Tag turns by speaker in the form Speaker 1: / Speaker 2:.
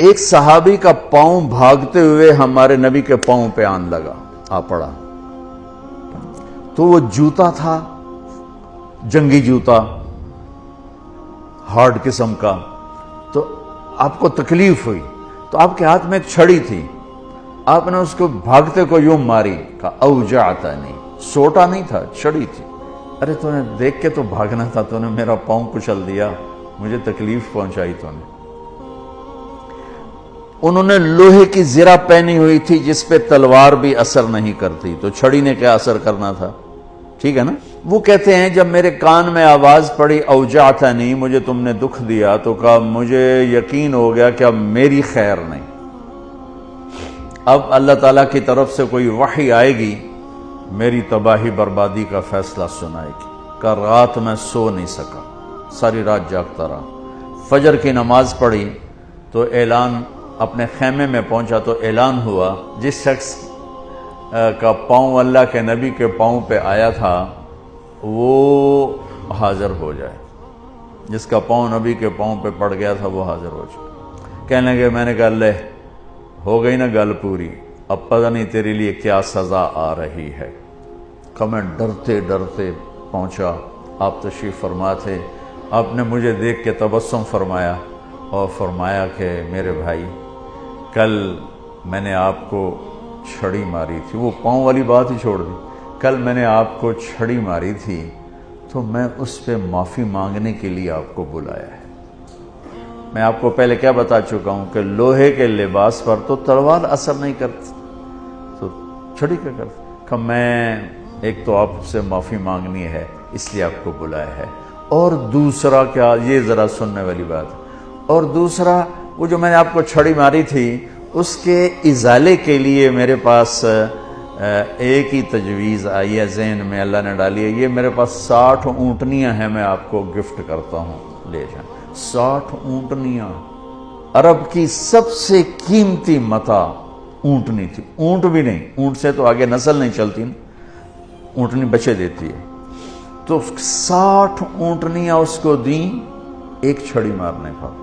Speaker 1: ایک صحابی کا پاؤں بھاگتے ہوئے ہمارے نبی کے پاؤں پہ آن لگا، آ پڑا، تو وہ جوتا تھا، جنگی جوتا، ہارڈ قسم کا، تو آپ کو تکلیف ہوئی، تو آپ کے ہاتھ میں ایک چھڑی تھی، آپ نے اس کو بھاگتے کو یوں ماری، کہا اوجعتنی، سوٹا نہیں تھا، چھڑی تھی۔ ارے تو نے دیکھ کے تو بھاگنا تھا، تو نے میرا پاؤں کچل دیا، مجھے تکلیف پہنچائی تو نے۔ انہوں نے لوہے کی زرہ پہنی ہوئی تھی جس پہ تلوار بھی اثر نہیں کرتی، تو چھڑی نے کیا اثر کرنا تھا، ٹھیک ہے نا۔ وہ کہتے ہیں جب میرے کان میں آواز پڑی اوجعتنی، مجھے تم نے دکھ دیا، تو کہا مجھے یقین ہو گیا کہ اب میری خیر نہیں، اب اللہ تعالیٰ کی طرف سے کوئی وحی آئے گی، میری تباہی بربادی کا فیصلہ سنائے گی۔ کہ رات میں سو نہیں سکا، ساری رات جاگتا رہا۔ فجر کی نماز پڑھی تو اعلان، اپنے خیمے میں پہنچا تو اعلان ہوا جس شخص کا پاؤں اللہ کے نبی کے پاؤں پہ آیا تھا وہ حاضر ہو جائے، جس کا پاؤں نبی کے پاؤں پہ پڑ گیا تھا وہ حاضر ہو جائے۔ کہنے لگے، میں نے کہا اللہ ہو گئی نا گل پوری، اب پتہ نہیں تیرے لیے کیا سزا آ رہی ہے۔ کہ میں ڈرتے ڈرتے پہنچا، آپ تشریف فرما تھے، آپ نے مجھے دیکھ کے تبسم فرمایا اور فرمایا کہ میرے بھائی، کل میں نے آپ کو چھڑی ماری تھی، وہ پاؤں والی بات ہی چھوڑ دی، کل میں نے آپ کو چھڑی ماری تھی تو میں اس پہ معافی مانگنے کے لیے آپ کو بلایا ہے۔ میں آپ کو پہلے کیا بتا چکا ہوں کہ لوہے کے لباس پر تو تلوار اثر نہیں کرتی، تو چھڑی کیا کرتی؟ کہ میں ایک تو آپ سے معافی مانگنی ہے اس لیے آپ کو بلایا ہے، اور دوسرا کیا، یہ ذرا سننے والی بات ہے، اور دوسرا وہ جو میں نے آپ کو چھڑی ماری تھی اس کے ازالے کے لیے میرے پاس ایک ہی تجویز آئی ہے ذہن میں، اللہ نے ڈالی ہے، یہ میرے پاس 60 اونٹنیاں ہیں، میں آپ کو گفٹ کرتا ہوں، لے جائیں۔ 60 اونٹنیاں، عرب کی سب سے قیمتی متاع اونٹنی تھی، اونٹ بھی نہیں، اونٹ سے تو آگے نسل نہیں چلتی نا، اونٹنی بچے دیتی ہے، تو 60 اونٹنیاں اس کو دیں ایک چھڑی مارنے کا۔